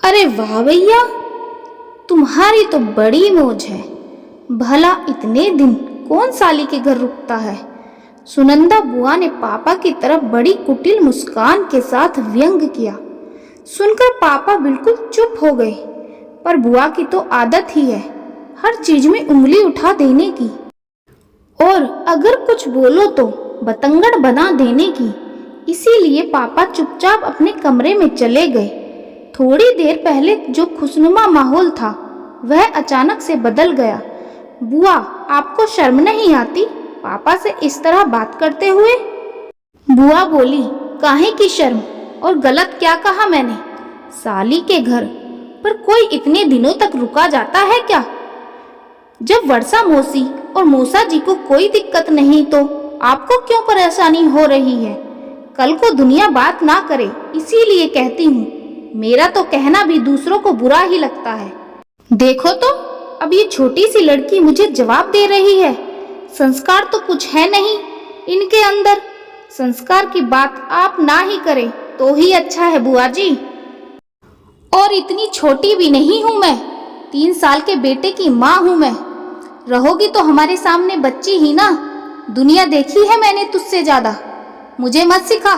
अरे वाह भैया, तुम्हारी तो बड़ी मौज है। भला इतने दिन कौन साली के घर रुकता है। सुनंदा बुआ ने पापा की तरफ बड़ी कुटिल मुस्कान के साथ व्यंग किया। सुनकर पापा बिल्कुल चुप हो गए, पर बुआ की तो आदत ही है हर चीज में उंगली उठा देने की, और अगर कुछ बोलो तो बतंगड़ बना देने की। इसीलिए पापा चुपचाप अपने कमरे में चले गए। थोड़ी देर पहले जो खुशनुमा माहौल था वह अचानक से बदल गया। बुआ, आपको शर्म नहीं आती पापा से इस तरह बात करते हुए? बुआ बोली, काहे की शर्म, और गलत क्या कहा मैंने? साली के घर पर कोई इतने दिनों तक रुका जाता है क्या? जब वर्षा मौसी और मौसा जी को कोई दिक्कत नहीं तो आपको क्यों परेशानी हो रही है? कल को दुनिया बात ना करे इसीलिए कहती हूँ। मेरा तो कहना भी दूसरों को बुरा ही लगता है। देखो तो अब ये छोटी सी लड़की मुझे जवाब दे रही है। संस्कार तो कुछ है नहीं इनके अंदर। संस्कार की बात आप ना ही करें तो ही अच्छा है बुआ जी। और इतनी छोटी भी नहीं हूँ मैं, 3 साल के बेटे की माँ हूँ मैं। रहोगी तो हमारे सामने बच्ची ही ना। दुनिया देखी है मैंने तुझसे ज्यादा, मुझे मत सिखा।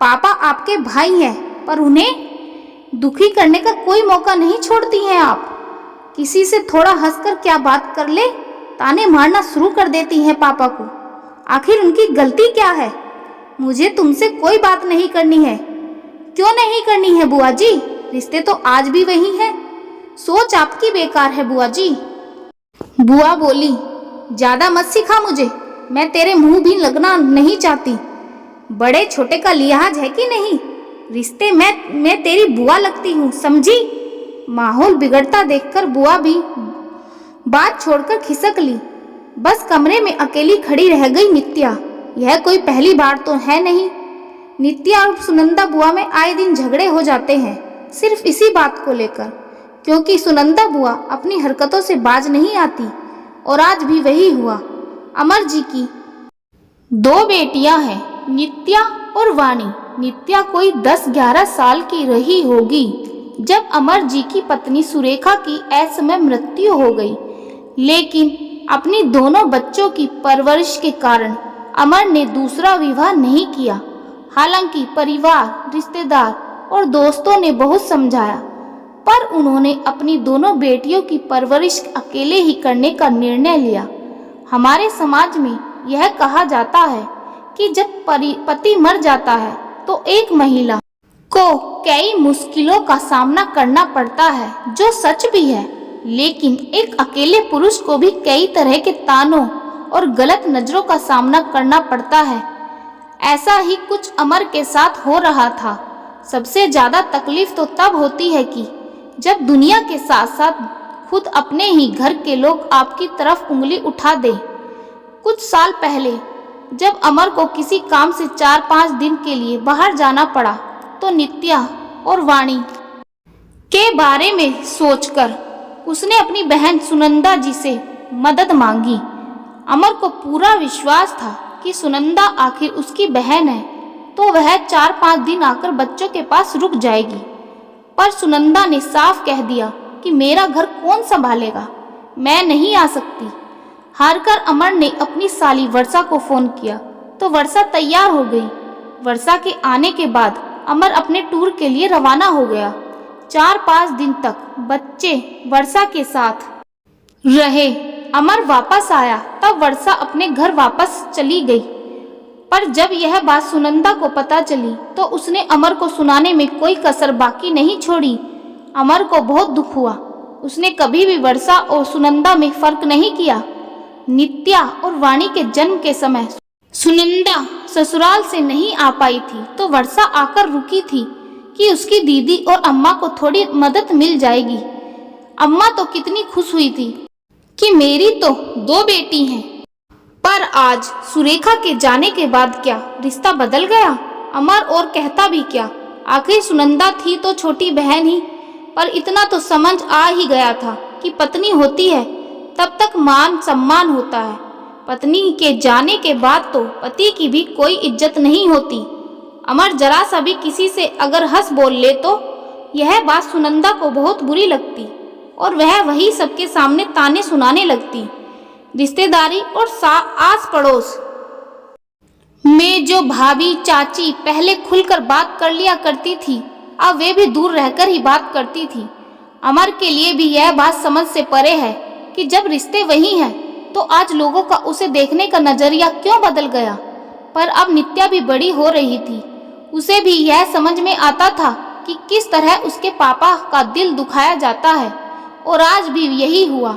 पापा आपके भाई हैं, पर उन्हें दुखी करने का कोई मौका नहीं छोड़ती हैं आप। किसी से थोड़ा हंसकर क्या बात कर ले, ताने मारना शुरू कर देती हैं पापा को। आखिर उनकी गलती क्या है? मुझे तुमसे कोई बात नहीं करनी है। क्यों नहीं करनी है बुआ जी? रिश्ते तो आज भी वही हैं। सोच आपकी बेकार है बुआ जी। बुआ बोली, ज्यादा मत सिखा मुझे, मैं तेरे मुंह भी लगना नहीं चाहती। बड़े छोटे का लिहाज है कि नहीं? रिश्ते मैं तेरी बुआ लगती हूँ, समझी? माहौल बिगड़ता देखकर बुआ भी बात छोड़कर खिसक ली। बस कमरे में अकेली खड़ी रह गई नित्या। यह कोई पहली बार तो है नहीं। नित्या और सुनंदा बुआ में आए दिन झगड़े हो जाते हैं, सिर्फ इसी बात को लेकर, क्योंकि सुनंदा बुआ अपनी हरकतों से बाज नहीं आती। और आज भी वही हुआ। अमर जी की 2 बेटियां हैं, नित्या और वाणी। नित्या कोई 10-11 साल की रही होगी जब अमर जी की पत्नी सुरेखा की असमय मृत्यु हो गई। लेकिन अपनी दोनों बच्चों की परवरिश के कारण अमर ने दूसरा विवाह नहीं किया। हालांकि परिवार, रिश्तेदार और दोस्तों ने बहुत समझाया, पर उन्होंने अपनी दोनों बेटियों की परवरिश अकेले ही करने का निर्णय लिया। हमारे समाज में यह कहा जाता है कि जब पति मर जाता है तो एक महिला को कई मुश्किलों का सामना करना पड़ता है, जो सच भी है। लेकिन एक अकेले पुरुष को भी कई तरह के तानों और गलत नजरों का सामना करना पड़ता है। ऐसा ही कुछ अमर के साथ हो रहा था। सबसे ज्यादा तकलीफ तो तब होती है कि जब दुनिया के साथ साथ खुद अपने ही घर के लोग आपकी तरफ उंगली उठा दें। कुछ साल पहले जब अमर को किसी काम से 4-5 दिन के लिए बाहर जाना पड़ा तो नित्या और वाणी के बारे में सोचकर उसने अपनी बहन सुनंदा जी से मदद मांगी। अमर को पूरा विश्वास था कि सुनंदा आखिर उसकी बहन है तो वह 4-5 दिन आकर बच्चों के पास रुक जाएगी। पर सुनंदा ने साफ कह दिया कि मेरा घर कौन संभालेगा, मैं नहीं आ सकती। हारकर अमर ने अपनी साली वर्षा को फोन किया तो वर्षा तैयार हो गई। वर्षा के आने के बाद अमर अपने टूर के लिए रवाना हो गया। 4-5 दिन तक बच्चे वर्षा के साथ रहे। अमर वापस आया तब वर्षा अपने घर वापस चली गई। पर जब यह बात सुनंदा को पता चली तो उसने अमर को सुनाने में कोई कसर बाकी नहीं छोड़ी। अमर को बहुत दुख हुआ। उसने कभी भी वर्षा और सुनंदा में फर्क नहीं किया। नित्या और वाणी के जन्म के समय सुनंदा ससुराल से नहीं आ पाई थी तो वर्षा आकर रुकी थी कि उसकी दीदी और अम्मा को थोड़ी मदद मिल जाएगी। अम्मा तो कितनी खुश हुई थी कि मेरी तो 2 बेटी हैं। पर आज सुरेखा के जाने के बाद क्या रिश्ता बदल गया? अमर और कहता भी क्या, आखिर सुनंदा थी तो छोटी बहन ही। पर इतना तो समझ आ ही गया था कि पत्नी होती है तब तक मान सम्मान होता है। पत्नी के जाने के बाद तो पति की भी कोई इज्जत नहीं होती। अमर जरा सा भी किसी से अगर हंस बोल ले तो यह बात सुनंदा को बहुत बुरी लगती और वह वही सबके सामने ताने सुनाने लगती। रिश्तेदारी और आस पड़ोस में जो भाभी चाची पहले खुलकर बात कर लिया करती थी, अब वे भी दूर रहकर ही बात करती थी। अमर के लिए भी यह बात समझ से परे है कि जब रिश्ते वही हैं तो आज लोगों का उसे देखने का नजरिया क्यों बदल गया। पर अब नित्या भी बड़ी हो रही थी, उसे भी यह समझ में आता था कि किस तरह उसके पापा का दिल दुखाया जाता है, और आज भी यही हुआ।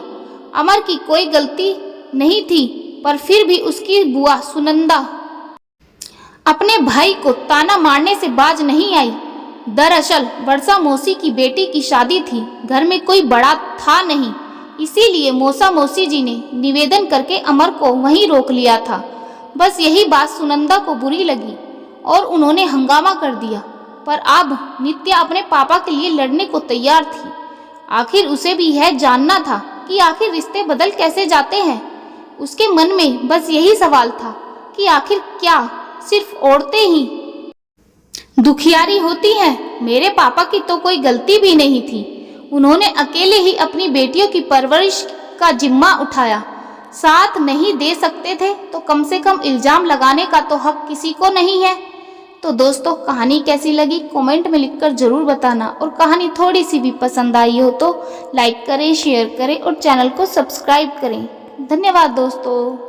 अमर की कोई गलती नहीं थी, पर फिर भी उसकी बुआ सुनंदा अपने भाई को ताना मारने से बाज नहीं आई। दरअसल वर्षा मौसी की बेटी की शादी थी, घर में कोई बड़ा था नहीं, इसीलिए मौसा मौसी जी ने निवेदन करके अमर को वहीं रोक लिया था। बस यही बात सुनंदा को बुरी लगी और उन्होंने हंगामा कर दिया। पर अब नित्या अपने पापा के लिए लड़ने को तैयार थी। आखिर उसे भी यह जानना था कि आखिर रिश्ते बदल कैसे जाते हैं। उसके मन में बस यही सवाल था कि आखिर क्या सिर्फ औरतें ही दुखियारी होती हैं? मेरे पापा की तो कोई गलती भी नहीं थी, उन्होंने अकेले ही अपनी बेटियों की परवरिश का जिम्मा उठाया। साथ नहीं दे सकते थे तो कम से कम इल्जाम लगाने का तो हक किसी को नहीं है। तो दोस्तों, कहानी कैसी लगी कमेंट में लिखकर जरूर बताना, और कहानी थोड़ी सी भी पसंद आई हो तो लाइक करें, शेयर करें और चैनल को सब्सक्राइब करें। धन्यवाद दोस्तों।